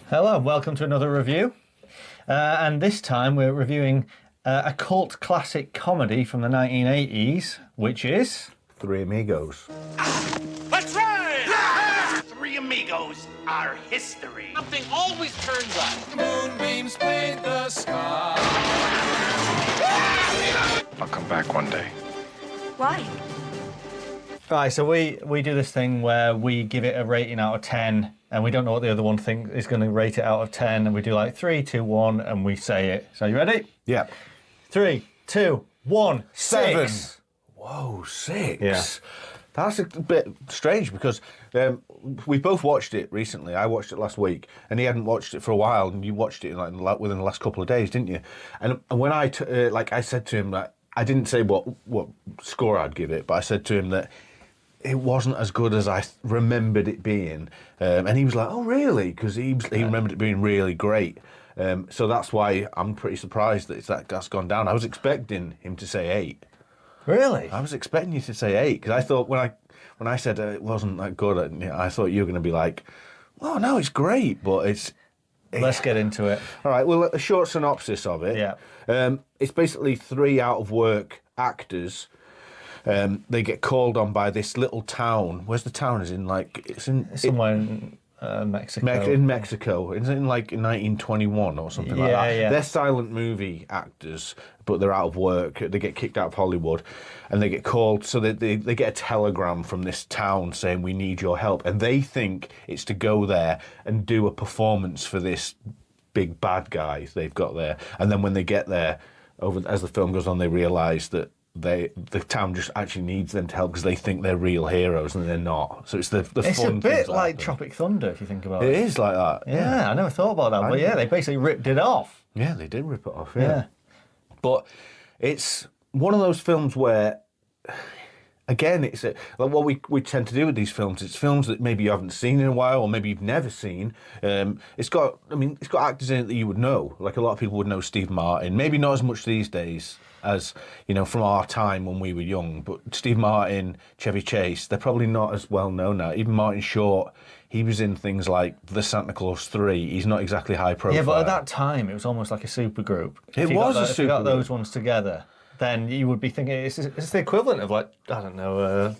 Hello, welcome to another review. And this time we're reviewing a cult classic comedy from the 1980s, which is... Three Amigos. That's right! Yeah! Three Amigos are history. Something always turns up. Moonbeams paint the sky. I'll come back one day. Why? Right, so we do this thing where we give it a rating out of 10, and we don't know what the other one is going to rate it out of 10, and we do like 3, 2, 1, and we say it. So you ready? Yeah. 3, 2, 1, 7. 6. Whoa, 6? Yeah. That's a bit strange because we both watched it recently. I watched it last week, and he hadn't watched it for a while, and you watched it like within the last couple of days, didn't you? And when I said to him that I didn't say what score I'd give it, but I said to him that it wasn't as good as I remembered it being, and he was like, "Oh, really?" Because he remembered it being really great. So that's why I'm pretty surprised that that's gone down. I was expecting him to say 8. Really? I was expecting you to say 8 because I thought when I said it wasn't that good, I thought you were going to be like, "Oh no, it's great," but it's. Let's get into it. All right. Well, a short synopsis of it. Yeah. It's basically 3 out of work actors. They get called on by this little town. Where's the town? It's Somewhere in Mexico. In Mexico. It's in like 1921 or something like that. Yeah. They're silent movie actors, but they're out of work. They get kicked out of Hollywood, and they get called. So they get a telegram from this town saying, "We need your help," and they think it's to go there and do a performance for this big bad guy they've got there. And then when they get there, as the film goes on, they realise that the town just actually needs them to help because they think they're real heroes and they're not. So it's the It's fun a bit things like happen. Tropic Thunder, if you think about it. It is like that. Yeah, I never thought about that. But yeah, they basically ripped it off. Yeah, they did rip it off. Yeah. But it's one of those films where, again, it's like what we tend to do with these films. It's films that maybe you haven't seen in a while, or maybe you've never seen. It's got actors in it that you would know. Like a lot of people would know Steve Martin. Maybe not as much these days as from our time when we were young. But Steve Martin, Chevy Chase, they're probably not as well known now. Even Martin Short, he was in things like The Santa Claus 3. He's not exactly high profile. Yeah, but at that time, it was almost like a supergroup. It was a supergroup. If you got those ones together, then you would be thinking it's the equivalent of, like, I don't know,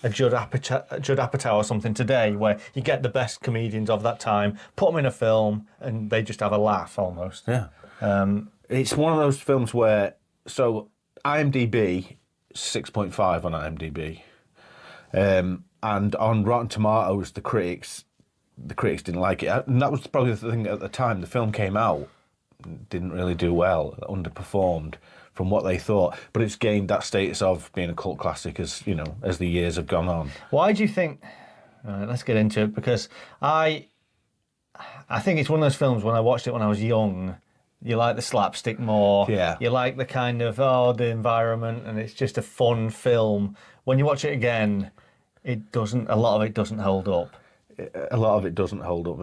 a Judd Apatow or something today, where you get the best comedians of that time, put them in a film, and they just have a laugh almost. Yeah. It's one of those films where, so IMDb, 6.5 on IMDb, and on Rotten Tomatoes, the critics didn't like it, and that was probably the thing at the time. The film came out, didn't really do well, underperformed from what they thought, but it's gained that status of being a cult classic as the years have gone on. Why do you think? Let's get into it, because I think it's one of those films. When I watched it when I was young, you like the slapstick more. Yeah. You like the kind of the environment, and it's just a fun film. When you watch it again, it doesn't. A lot of it doesn't hold up. A lot of it doesn't hold up.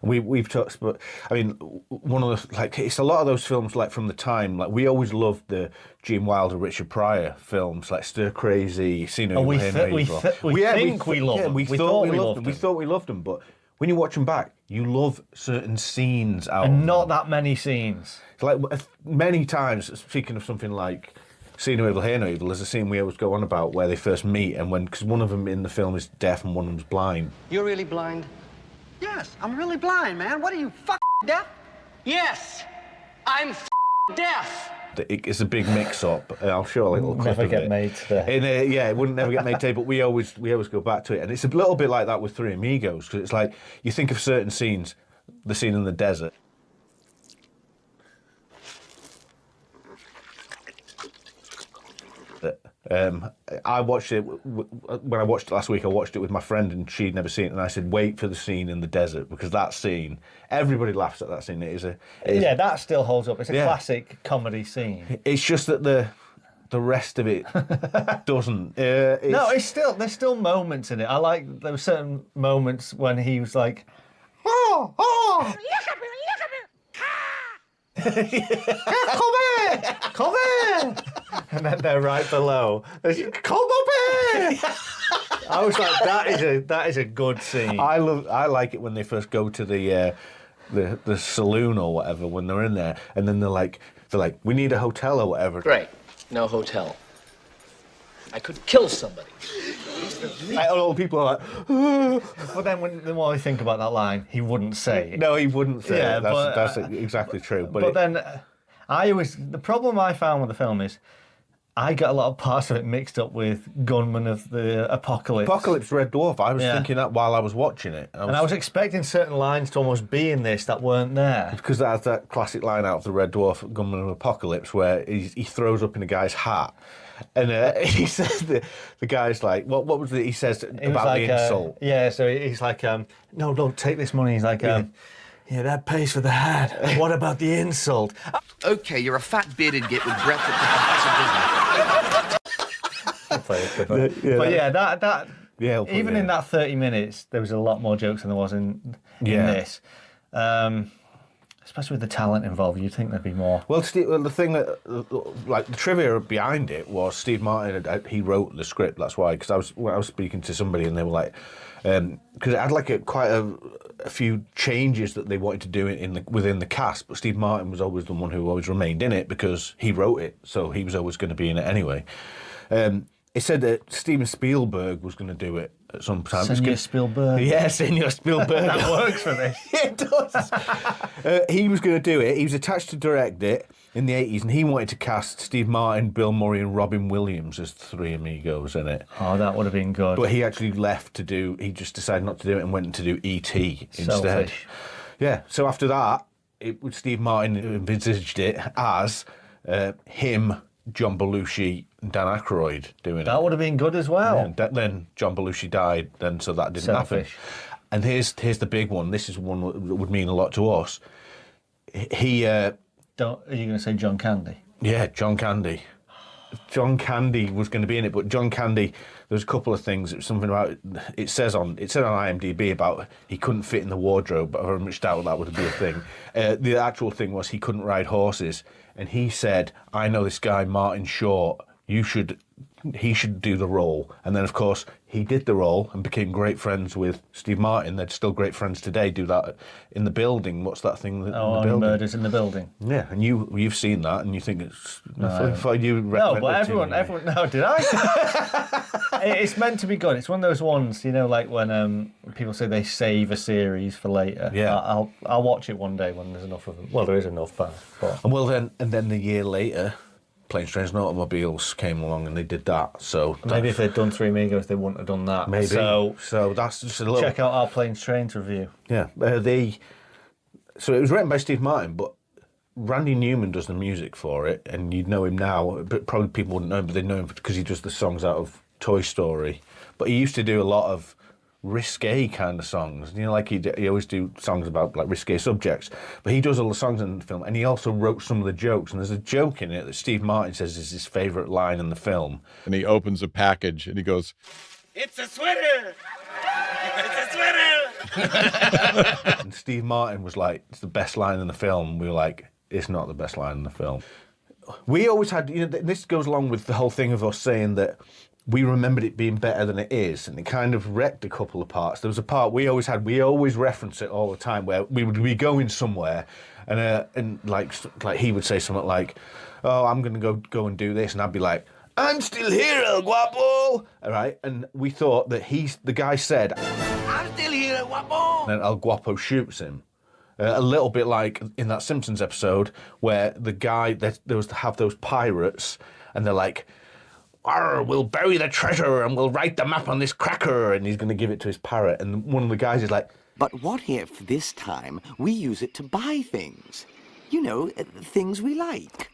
We've touched, but I mean, one of the it's a lot of those films like from the time. Like we always loved the Gene Wilder, Richard Pryor films, like Stir Crazy, See No We Evil, Hear No Evil. thought we loved them. We thought we loved them, but when you watch them back, you love certain scenes out. And of not them. that many scenes. Like many times, speaking of something like See No Evil, Hear No Evil, there's a scene we always go on about where they first meet, and because one of them in the film is deaf and one of them's blind. You're really blind? Yes, I'm really blind, man. What are you, deaf? Yes, I'm deaf. It's a big mix-up. I'll show a little clip Never of get it. made today. It wouldn't never get made today, but we always go back to it, and it's a little bit like that with Three Amigos, because it's like you think of certain scenes, the scene in the desert. I watched it when I watched it last week. I watched it with my friend, and she'd never seen it. And I said, "Wait for the scene in the desert, because that scene, everybody laughs at that scene. Yeah, that still holds up. It's a classic comedy scene. It's just that the rest of it doesn't. No, there's still moments in it. I like there were certain moments when he was like, "Oh, Look at me, come here," and then they're right below. Come up here. I was like, that is a good scene. I like it when they first go to the saloon or whatever when they're in there, and then they're like, we need a hotel or whatever. Great. No hotel. I could kill somebody. All people are like, But then when I think about that line, he wouldn't say it. no, he wouldn't say Yeah, it. but, That's exactly true. But then the problem I found with the film is I got a lot of parts of it mixed up with Gunman of the Apocalypse. Apocalypse Red Dwarf, I was thinking that while I was watching it. I was expecting certain lines to almost be in this that weren't there. Because that has that classic line out of the Red Dwarf, Gunman of Apocalypse, where he throws up in a guy's hat. And he says, the guy's like, what was it he says about the insult? So he's like, no, take this money. He's like, yeah, that pays for the hat. What about the insult? Okay, you're a fat bearded git with breath that But yeah, that even in that 30 minutes, there was a lot more jokes than there was in this. Especially with the talent involved, you'd think there'd be more. Well, the thing that, like, the trivia behind it was Steve Martin. He wrote the script. That's why. Because I was speaking to somebody, and they were like, because it had like quite a few changes that they wanted to do within the cast. But Steve Martin was always the one who always remained in it because he wrote it, so he was always going to be in it anyway. It said that Steven Spielberg was going to do it at some time. Senor Spielberg. Yeah, Senor Spielberg. That works for this. Yeah, it does. He was going to do it. He was attached to direct it in the 80s, and he wanted to cast Steve Martin, Bill Murray, and Robin Williams as Three Amigos in it. Oh, that would have been good. But he actually left to do. He just decided not to do it and went to do E.T. instead. Selfish. Yeah. So after that, Steve Martin envisaged it as him, John Belushi, and Dan Aykroyd doing it. That would have been good as well. Yeah, then John Belushi died, so that didn't happen. And here's the big one. This is one that would mean a lot to us. Are you going to say John Candy? Yeah, John Candy. John Candy was going to be in it, but John Candy, there's a couple of things. It's something about it said on IMDb about he couldn't fit in the wardrobe, but I very much doubt that would be a thing. The actual thing was he couldn't ride horses, and he said, "I know this guy Martin Short. He should do the role." And then, of course, he did the role and became great friends with Steve Martin. They're still great friends today. Do that in the building. What's that thing? In the building? Murders in the Building. Yeah, and you've seen that, and you think it's. No, but everyone. No, did I? It's meant to be good. It's one of those ones, like when people say they save a series for later. Yeah, I'll watch it one day when there's enough of them. Well, there is enough, but. And then the year later, Planes, Trains and Automobiles came along and they did that. So maybe if they'd done Three Amigos, they wouldn't have done that. Maybe. So that's just a little. Check out our Planes, Trains review. Yeah, so it was written by Steve Martin, but Randy Newman does the music for it, and you'd know him now. But probably people wouldn't know him, but they know him because he does the songs out of Toy Story. But he used to do a lot of risque kind of songs. Like he always do songs about like risque subjects. But he does all the songs in the film, and he also wrote some of the jokes. And there's a joke in it that Steve Martin says is his favourite line in the film. And he opens a package and he goes, It's a sweater! It's a sweater! And Steve Martin was like, it's the best line in the film. We were like, it's not the best line in the film. We always had, this goes along with the whole thing of us saying that we remembered it being better than it is, and it kind of wrecked a couple of parts. There was a part we always reference it all the time, where we would be going somewhere, and like he would say something like, "Oh, I'm going to go and do this," and I'd be like, "I'm still here, El Guapo." All right, and we thought that the guy said, I'm still here, El Guapo! and El Guapo shoots him. A little bit like in that Simpsons episode where the guy have those pirates, and they're like, "Arr, we'll bury the treasure and we'll write the map on this cracker," and he's going to give it to his parrot. And one of the guys is like, "But what if this time we use it to buy things? Things we like."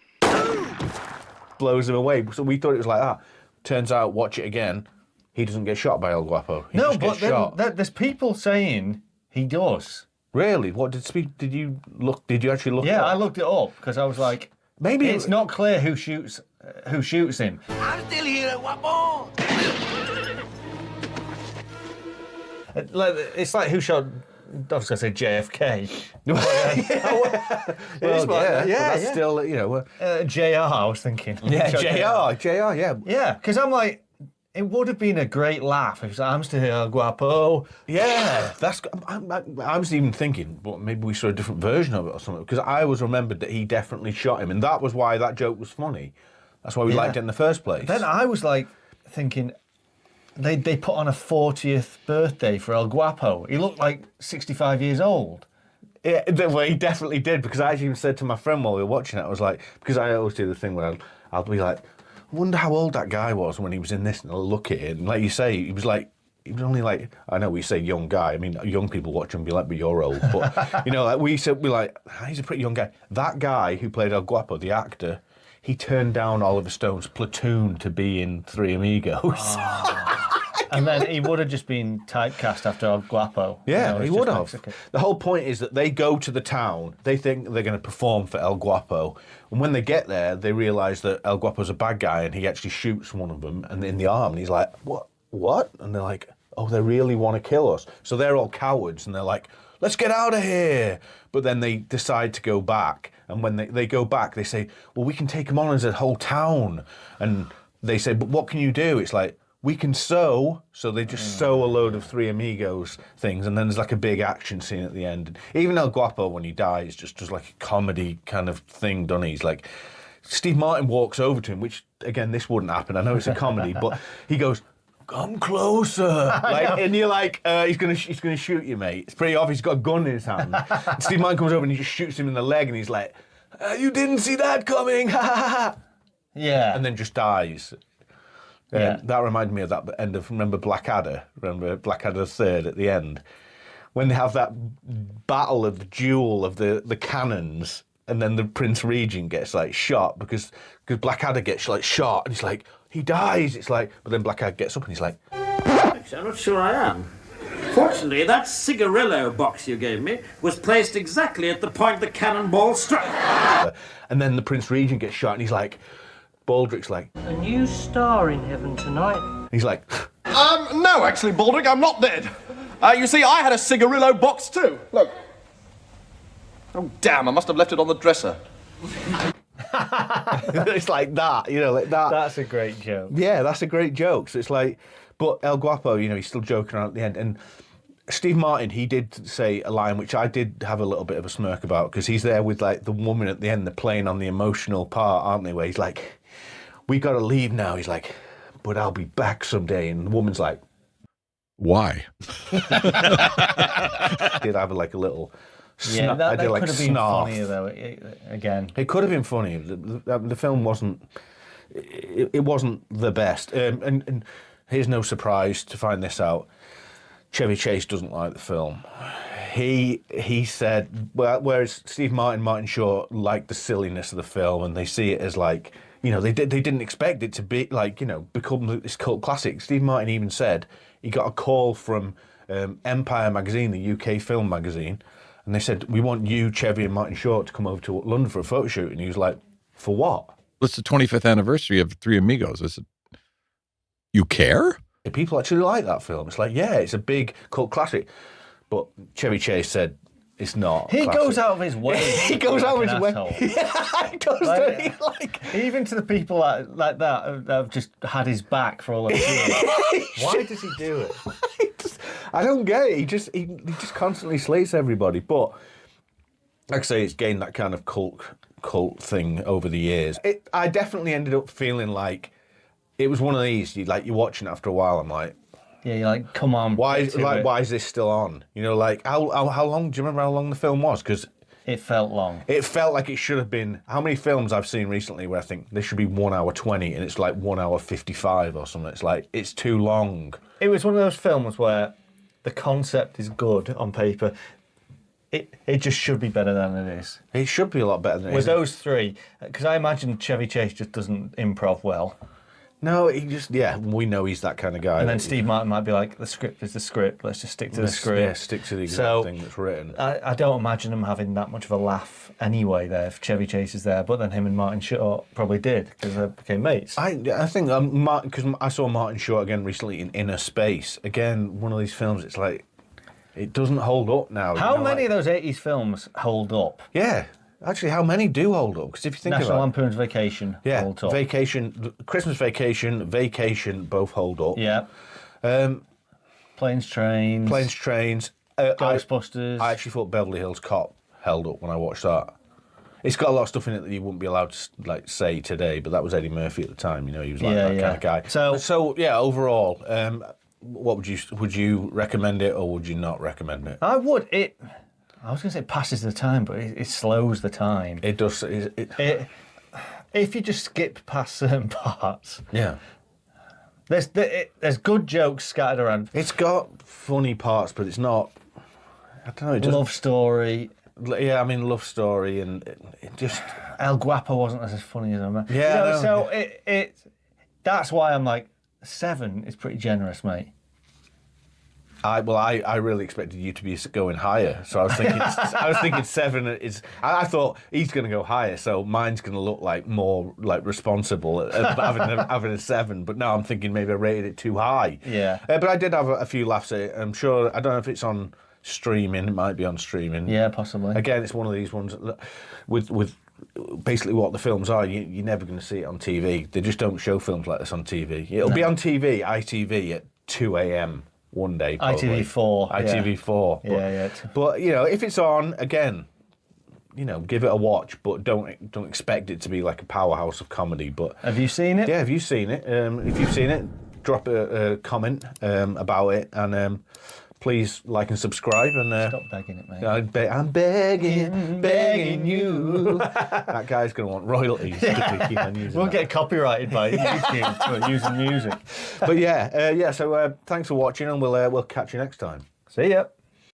Blows him away. So we thought it was like that. Turns out, watch it again, he doesn't get shot by El Guapo. He just gets shot. There's people saying he does. Really? What did you look? Did you actually look? Yeah, I looked it up because I was like, maybe it's not clear who shoots him. I'm still here, El Guapo! It's like who shot. I was going to say JFK. That's still, JR, I was thinking. Yeah, JR, yeah. Yeah, because I'm like, It would have been a great laugh if I'm still here, El Guapo. Yeah, I was even thinking, well, maybe we saw a different version of it or something, because I always remembered that he definitely shot him, and that was why that joke was funny. That's why we liked it in the first place. Then I was like thinking, they put on a 40th birthday for El Guapo. He looked like 65 years old. Yeah, well, he definitely did, because I actually even said to my friend while we were watching it, I was like, because I always do the thing where I'll be like, I wonder how old that guy was when he was in this, and I'll look at it, and like you say, he was only like, I know we say young guy, I mean, young people watch him and be like, but you're old, but, you know, like we're like, he's a pretty young guy. That guy who played El Guapo, the actor, he turned down Oliver Stone's Platoon to be in Three Amigos. And then he would have just been typecast after El Guapo. Yeah, you know, he would have. Mexican. The whole point is that they go to the town, they think they're going to perform for El Guapo, and when they get there, they realise that El Guapo's a bad guy, and he actually shoots one of them and in the arm, and he's like, what? And they're like, oh, they really want to kill us. So they're all cowards, and they're like, let's get out of here. But then they decide to go back, and when they go back, they say, well, we can take them on as a whole town. And they say, but what can you do? It's like, we can sew, so they just sew a load of Three Amigos things, and then there's like a big action scene at the end. And even El Guapo, when he dies, just does like a comedy kind of thing, doesn't he? He's like, Steve Martin walks over to him, which, again, this wouldn't happen. I know it's a comedy, but he goes, come closer. Like, and you're like, he's gonna shoot you, mate. It's pretty obvious he's got a gun in his hand. And Steve Martin comes over and he just shoots him in the leg, and he's like, you didn't see that coming, ha ha ha. Yeah. And then just dies. Yeah. That reminded me of that end of, remember Blackadder? Remember Blackadder 3rd at the end? When they have that battle of the duel of the cannons, and then the Prince Regent gets like shot because Blackadder gets like shot, and he's like, he dies. It's like, but then Blackadder gets up and he's like, actually, I'm not sure I am. Fortunately, that cigarillo box you gave me was placed exactly at the point the cannonball struck. And then the Prince Regent gets shot, and he's like, Baldrick's like, a new star in heaven tonight. He's like, no, actually, Baldrick, I'm not dead. You see, I had a cigarillo box too. Look. Oh, damn, I must have left it on the dresser. it's like that, you know, like that. That's a great joke. Yeah, that's a great joke. So it's like, but El Guapo, you know, he's still joking around at the end. And Steve Martin, he did say a line which I did have a little bit of a smirk about, because he's there with like the woman at the end, they're playing on the emotional part, aren't they? Where he's like, we got to leave now. He's like, but I'll be back someday. And the woman's like, why? Did have like a little. Yeah, that like could have been snarf. funnier though. Again, it could have been funny. The film wasn't. It wasn't the best. And here's no surprise to find this out. Chevy Chase doesn't like the film. He said, well, whereas Steve Martin Short liked the silliness of the film, and they see it as like, you know, they didn't expect it to be like, you know, become this cult classic. Steve Martin even said he got a call from Empire magazine, the UK film magazine, and they said, we want you, Chevy and Martin Short, to come over to London for a photo shoot. And he was like, for what? It's the 25th anniversary of Three Amigos. Is it? You care? People actually like that film. It's like, yeah, it's a big cult classic. But Chevy Chase said it's not. He goes out of his way. He goes out of his way. Yeah, he does. Like, even to the people like that have just had his back for all of years. Why does he do it? I don't get it. He just constantly slates everybody. But like I say, it's gained that kind of cult thing over the years. I definitely ended up feeling like it was one of these. You're watching it after a while. I'm like, yeah, you're like, come on. Why is this still on? You know, like how long? Do you remember how long the film was? Because it felt long. It felt like it should have been. How many films I've seen recently where I think this should be 1 hour 20 and it's like 1 hour 55 or something. It's like, it's too long. It was one of those films where the concept is good on paper. It just should be better than it is. It should be a lot better than it is. With those three, because I imagine Chevy Chase just doesn't improv well. No, he just, we know he's that kind of guy. And then Steve Martin might be like, the script is the script, let's just stick to the script. Yeah, stick to the exact thing that's written. I don't imagine him having that much of a laugh anyway there if Chevy Chase is there, but then him and Martin Short probably did, because they became mates. I think, because I saw Martin Short again recently in Inner Space. Again, one of these films, it's like, it doesn't hold up now. How many of those 80s films hold up? Yeah. Actually, how many do hold up? Because if you think National about Lampoon's Vacation. yeah, holds up. Christmas Vacation, both hold up. Yeah. Planes, Trains. Ghostbusters. I actually thought Beverly Hills Cop held up when I watched that. It's got a lot of stuff in it that you wouldn't be allowed to like say today, but that was Eddie Murphy at the time. You know, he was like that kind of guy. So yeah, overall, what would you recommend it or would you not recommend it? I would. I was going to say it passes the time, but it slows the time. It does. If you just skip past certain parts, yeah, there's good jokes scattered around. It's got funny parts, but it's not. I don't know. Love story. Yeah, I mean, love story, and it just El Guapo wasn't as funny as I remember. Yeah, so that's why I'm like 7 is pretty generous, mate. I really expected you to be going higher, so I was thinking 7 is. I thought he's going to go higher, so mine's going to look like more like responsible having a 7. But now I'm thinking maybe I rated it too high. Yeah. But I did have a few laughs at it. I'm sure. I don't know if it's on streaming. It might be on streaming. Yeah, possibly. Again, it's one of these ones with basically what the films are. You're never going to see it on TV. They just don't show films like this on TV. It'll be on TV, ITV at 2 a.m. one day. Probably. ITV4. ITV4. Yeah. But you know, if it's on again, you know, give it a watch, but don't expect it to be like a powerhouse of comedy. But have you seen it? Yeah, have you seen it? If you've seen it, drop a comment about it, and please like and subscribe. And stop begging it, mate. I'm begging you. That guy's going to want royalties. We'll get copyrighted by YouTube for using music. But yeah. So thanks for watching, and we'll catch you next time. See ya.